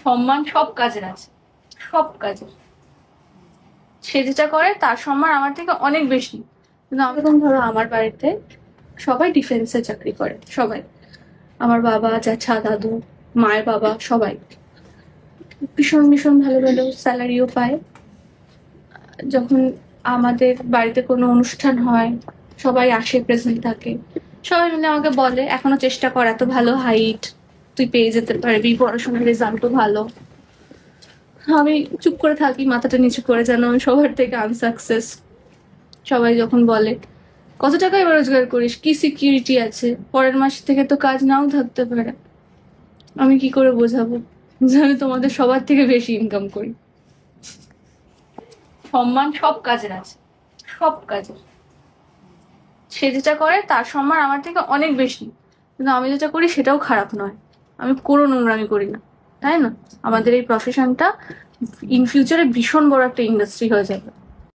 সম্মান সব কাজের আছে, সব কাজের। সে যেটা করে তার সম্মান আমার থেকে অনেক বেশি। কিন্তু আমি এখন ধরো আমার বাড়িতে সবাই ডিফেন্সে চাকরি করে, সবাই, আমার বাবা, চাচা, দাদু, মায়ের বাবা, সবাই ভীষণ ভীষণ ভালো ভালো স্যালারিও পায়। যখন আমাদের বাড়িতে কোনো অনুষ্ঠান হয় সবাই আসে, প্রেজেন্ট থাকে, সবাই মিলে আমাকে বলে এখনো চেষ্টা কর, এত ভালো হাইট, তুই পেয়ে যেতে পারবি, পড়াশোনার রেজাল্টও ভালো। আমি চুপ করে থাকি, মাথাটা নিচু করে, যেন আমি সবার থেকে আনসাকসেস। সবাই যখন বলে কত টাকা এবার রোজগার করিস, কি সিকিউরিটি আছে, পরের মাস থেকে তো কাজ নাও থাকতে পারে, আমি কি করে বোঝাবো যে আমি তোমাদের সবার থেকে বেশি ইনকাম করি। সম্মান সব কাজের আছে, সব কাজের। সে যেটা করে তার সম্মান আমার থেকে অনেক বেশি। কিন্তু আমি যেটা করি সেটাও খারাপ নয়, আমি কোনো নোংরামি করি না, তাই না? আমাদের এই প্রফেশনটা ইন ফিউচারে ভীষণ বড় একটা ইন্ডাস্ট্রি হয়ে যাবে।